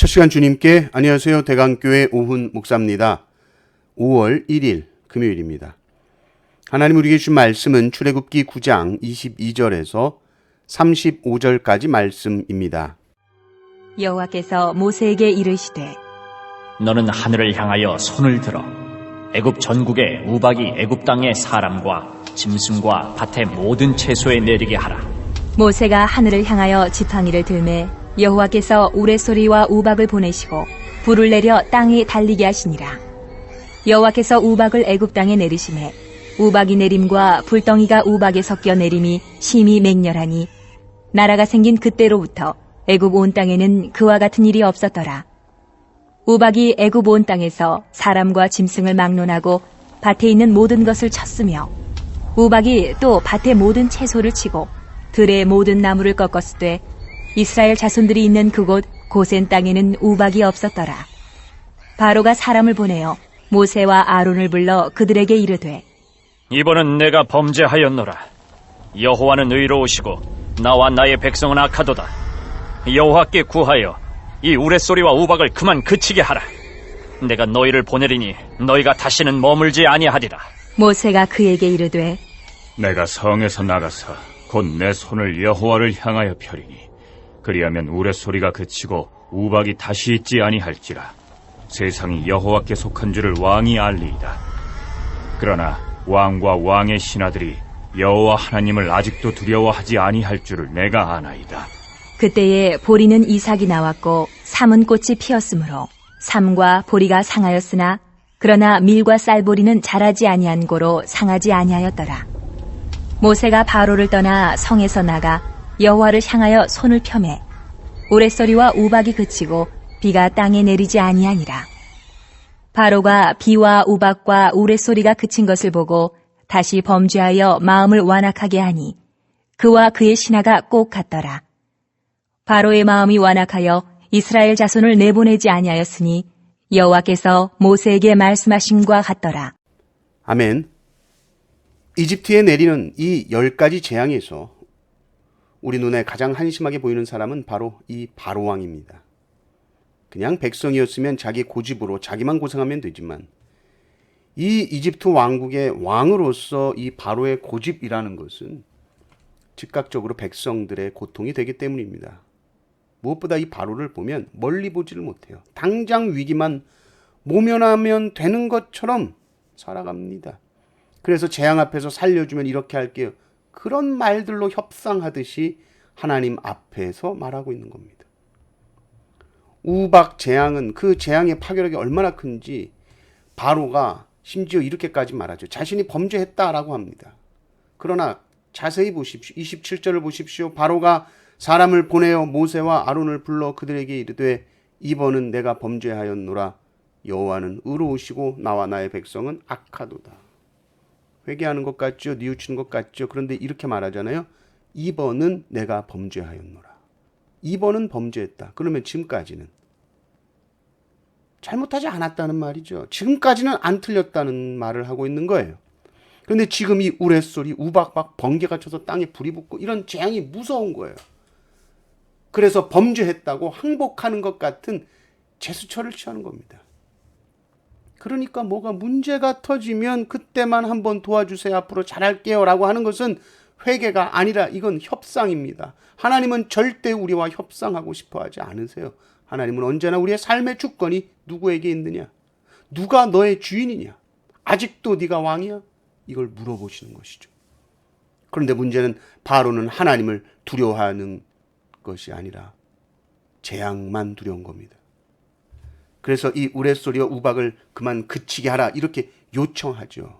시간 주님께 안녕하세요. 대강교회 오훈 목사입니다. 5월 1일 금요일입니다. 하나님 우리에게 주신 말씀은 출애굽기 9장 22절에서 35절까지 말씀입니다. 여호와께서 모세에게 이르시되 너는 하늘을 향하여 손을 들어 애굽 전국에 우박이 애굽 땅의 사람과 짐승과 밭의 모든 채소에 내리게 하라. 모세가 하늘을 향하여 지팡이를 들매 여호와께서 우레소리와 우박을 보내시고 불을 내려 땅이 달리게 하시니라. 여호와께서 우박을 애굽 땅에 내리시매 우박이 내림과 불덩이가 우박에 섞여 내림이 심히 맹렬하니 나라가 생긴 그때로부터 애굽 온 땅에는 그와 같은 일이 없었더라. 우박이 애굽 온 땅에서 사람과 짐승을 막론하고 밭에 있는 모든 것을 쳤으며 우박이 또 밭의 모든 채소를 치고 들의 모든 나무를 꺾었으되 이스라엘 자손들이 있는 그곳 고센 땅에는 우박이 없었더라. 바로가 사람을 보내어 모세와 아론을 불러 그들에게 이르되 이번은 내가 범죄하였노라. 여호와는 의로우시고 나와 나의 백성은 악하도다. 여호와께 구하여 이 우레소리와 우박을 그만 그치게 하라. 내가 너희를 보내리니 너희가 다시는 머물지 아니하리라. 모세가 그에게 이르되 내가 성에서 나가서 곧 내 손을 여호와를 향하여 펴리니 그리하면 우레소리가 그치고 우박이 다시 있지 아니할지라. 세상이 여호와께 속한 줄을 왕이 알리이다. 그러나 왕과 왕의 신하들이 여호와 하나님을 아직도 두려워하지 아니할 줄을 내가 아나이다. 그때에 보리는 이삭이 나왔고 삼은 꽃이 피었으므로 삼과 보리가 상하였으나 그러나 밀과 쌀보리는 자라지 아니한 고로 상하지 아니하였더라. 모세가 바로를 떠나 성에서 나가 여호와를 향하여 손을 펴매 우레소리와 우박이 그치고 비가 땅에 내리지 아니하니라. 바로가 비와 우박과 우레소리가 그친 것을 보고 다시 범죄하여 마음을 완악하게 하니 그와 그의 신하가 꼭 같더라. 바로의 마음이 완악하여 이스라엘 자손을 내보내지 아니하였으니 여호와께서 모세에게 말씀하심과 같더라. 아멘. 이집트에 내리는 이 10가지 재앙에서 우리 눈에 가장 한심하게 보이는 사람은 바로 이 바로 왕입니다. 그냥 백성이었으면 자기 고집으로 자기만 고생하면 되지만 이 이집트 왕국의 왕으로서 이 바로의 고집이라는 것은 즉각적으로 백성들의 고통이 되기 때문입니다. 무엇보다 이 바로를 보면 멀리 보지를 못해요. 당장 위기만 모면하면 되는 것처럼 살아갑니다. 그래서 재앙 앞에서 살려주면 이렇게 할게요. 그런 말들로 협상하듯이 하나님 앞에서 말하고 있는 겁니다. 우박 재앙은 그 재앙의 파괴력이 얼마나 큰지 바로가 심지어 이렇게까지 말하죠. 자신이 범죄했다라고 합니다. 그러나 자세히 보십시오. 27절을 보십시오. 바로가 사람을 보내어 모세와 아론을 불러 그들에게 이르되 이번은 내가 범죄하였노라. 여호와는 의로우시고 나와 나의 백성은 악하도다. 회개하는 것 같죠? 뉘우치는 것 같죠? 그런데 이렇게 말하잖아요. 이번은 내가 범죄하였노라. 이번은 범죄했다. 그러면 지금까지는 잘못하지 않았다는 말이죠. 지금까지는 안 틀렸다는 말을 하고 있는 거예요. 그런데 지금 이 우레소리, 우박박, 번개가 쳐서 땅에 불이 붙고 이런 재앙이 무서운 거예요. 그래서 범죄했다고 항복하는 것 같은 제스처를 취하는 겁니다. 그러니까 뭐가 문제가 터지면 그때만 한번 도와주세요. 앞으로 잘할게요. 라고 하는 것은 회개가 아니라 이건 협상입니다. 하나님은 절대 우리와 협상하고 싶어 하지 않으세요. 하나님은 언제나 우리의 삶의 주권이 누구에게 있느냐? 누가 너의 주인이냐? 아직도 네가 왕이야? 이걸 물어보시는 것이죠. 그런데 문제는 바로는 하나님을 두려워하는 것이 아니라 재앙만 두려운 겁니다. 그래서 이 우레소리와 우박을 그만 그치게 하라 이렇게 요청하죠.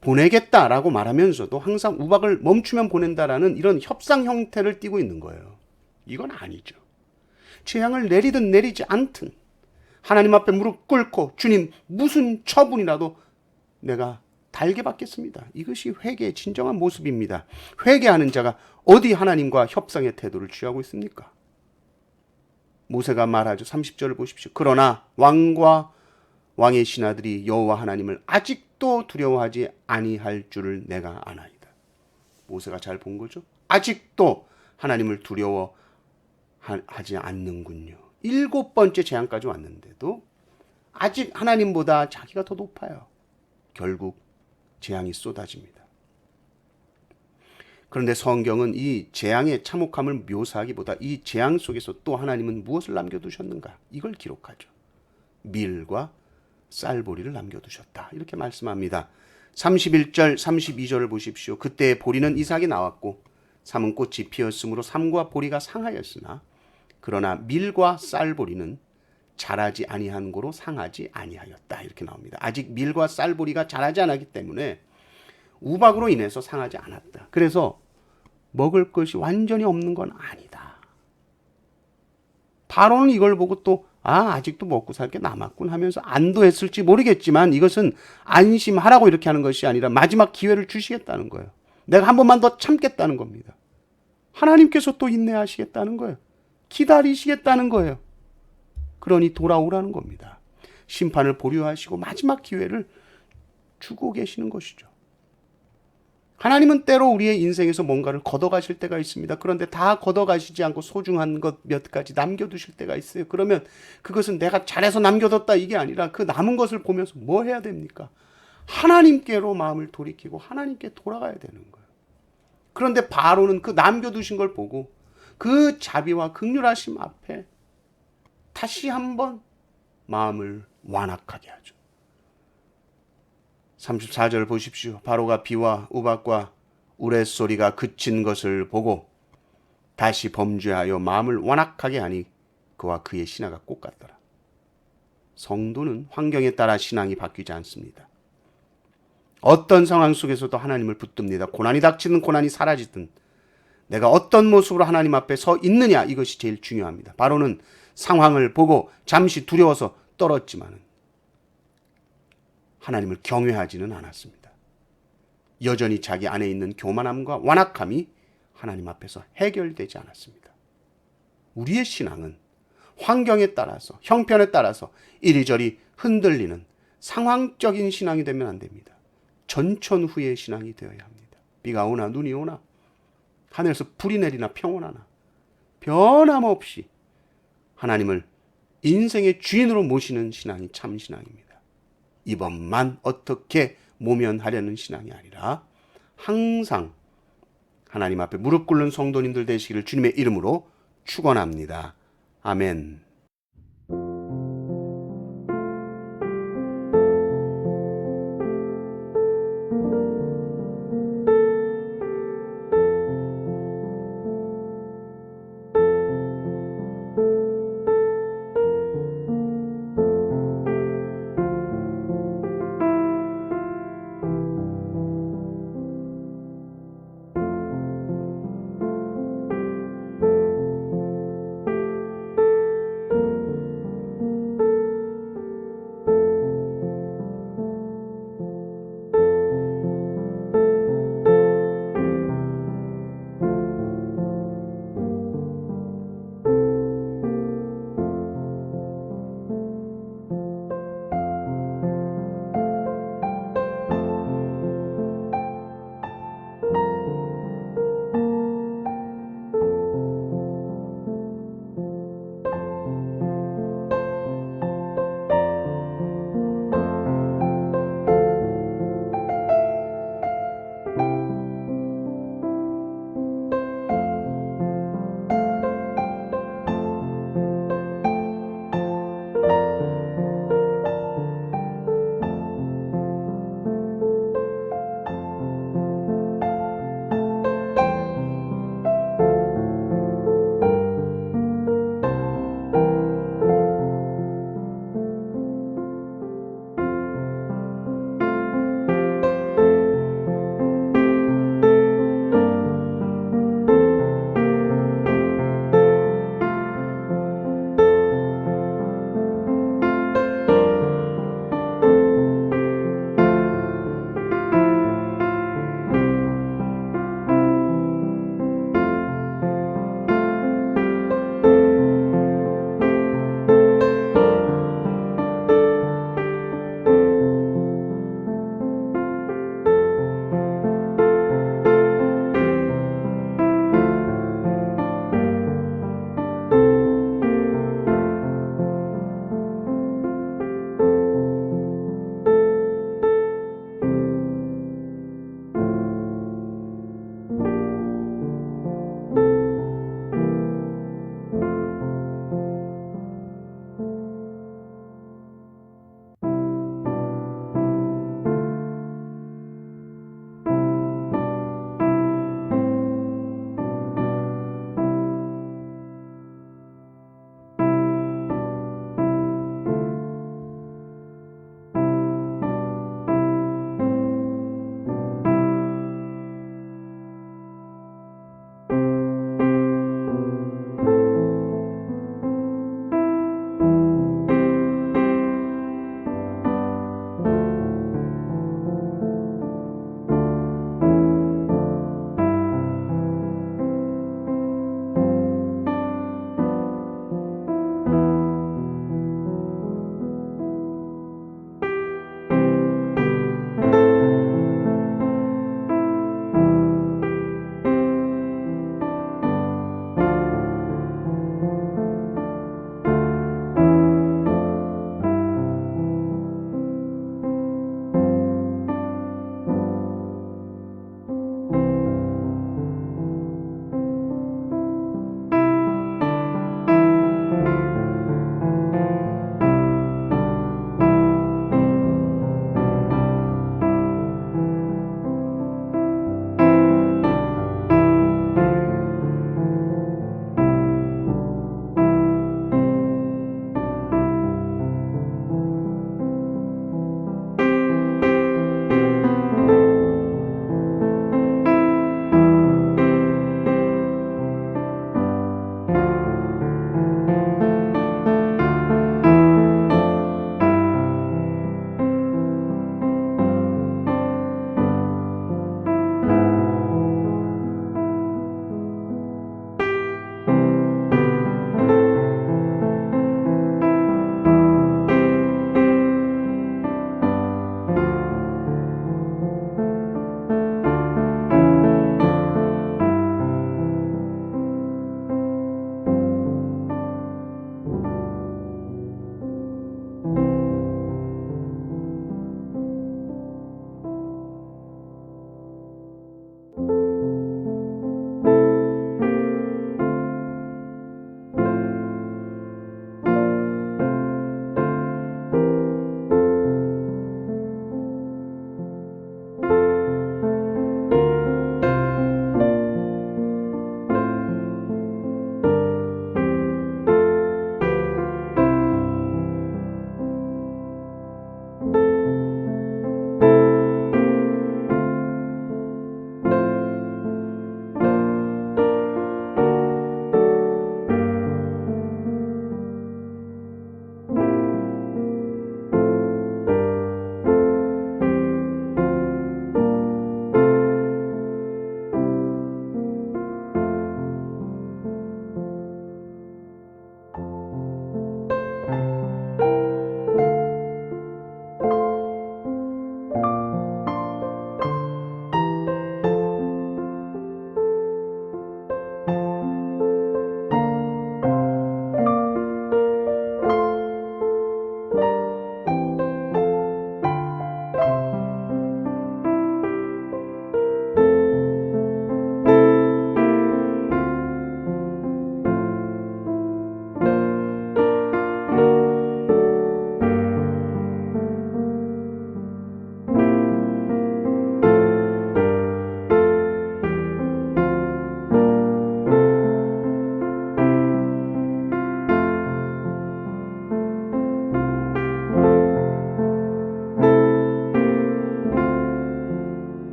보내겠다라고 말하면서도 항상 우박을 멈추면 보낸다라는 이런 협상 형태를 띠고 있는 거예요. 이건 아니죠. 재앙을 내리든 내리지 않든 하나님 앞에 무릎 꿇고 주님 무슨 처분이라도 내가 달게 받겠습니다. 이것이 회개의 진정한 모습입니다. 회개하는 자가 어디 하나님과 협상의 태도를 취하고 있습니까? 모세가 말하죠. 30절을 보십시오. 그러나 왕과 왕의 신하들이 여호와 하나님을 아직도 두려워하지 아니할 줄을 내가 아나이다. 모세가 잘 본 거죠. 아직도 하나님을 두려워하지 않는군요. 7번째 재앙까지 왔는데도 아직 하나님보다 자기가 더 높아요. 결국 재앙이 쏟아집니다. 그런데 성경은 이 재앙의 참혹함을 묘사하기보다 이 재앙 속에서 또 하나님은 무엇을 남겨두셨는가? 이걸 기록하죠. 밀과 쌀보리를 남겨두셨다. 이렇게 말씀합니다. 31절, 32절을 보십시오. 그때 보리는 이삭이 나왔고 삼은 꽃이 피었으므로 삼과 보리가 상하였으나 그러나 밀과 쌀보리는 자라지 아니한 고로 상하지 아니하였다. 이렇게 나옵니다. 아직 밀과 쌀보리가 자라지 않았기 때문에 우박으로 인해서 상하지 않았다. 그래서 먹을 것이 완전히 없는 건 아니다. 바로는 이걸 보고 또 아직도 먹고 살 게 남았군 하면서 안도했을지 모르겠지만 이것은 안심하라고 이렇게 하는 것이 아니라 마지막 기회를 주시겠다는 거예요. 내가 한 번만 더 참겠다는 겁니다. 하나님께서 또 인내하시겠다는 거예요. 기다리시겠다는 거예요. 그러니 돌아오라는 겁니다. 심판을 보류하시고 마지막 기회를 주고 계시는 것이죠. 하나님은 때로 우리의 인생에서 뭔가를 걷어가실 때가 있습니다. 그런데 다 걷어가시지 않고 소중한 것 몇 가지 남겨두실 때가 있어요. 그러면 그것은 내가 잘해서 남겨뒀다 이게 아니라 그 남은 것을 보면서 뭐 해야 됩니까? 하나님께로 마음을 돌이키고 하나님께 돌아가야 되는 거예요. 그런데 바로는 그 남겨두신 걸 보고 그 자비와 긍휼하심 앞에 다시 한번 마음을 완악하게 하죠. 34절 보십시오. 바로가 비와 우박과 우레소리가 그친 것을 보고 다시 범죄하여 마음을 완악하게 하니 그와 그의 신하가 꼭 같더라. 성도는 환경에 따라 신앙이 바뀌지 않습니다. 어떤 상황 속에서도 하나님을 붙듭니다. 고난이 닥치든 고난이 사라지든 내가 어떤 모습으로 하나님 앞에 서 있느냐 이것이 제일 중요합니다. 바로는 상황을 보고 잠시 두려워서 떨었지만은 하나님을 경외하지는 않았습니다. 여전히 자기 안에 있는 교만함과 완악함이 하나님 앞에서 해결되지 않았습니다. 우리의 신앙은 환경에 따라서 형편에 따라서 이리저리 흔들리는 상황적인 신앙이 되면 안 됩니다. 전천후의 신앙이 되어야 합니다. 비가 오나 눈이 오나 하늘에서 불이 내리나 평온하나 변함없이 하나님을 인생의 주인으로 모시는 신앙이 참 신앙입니다. 이번만 어떻게 모면하려는 신앙이 아니라 항상 하나님 앞에 무릎 꿇는 성도님들 되시기를 주님의 이름으로 축원합니다. 아멘.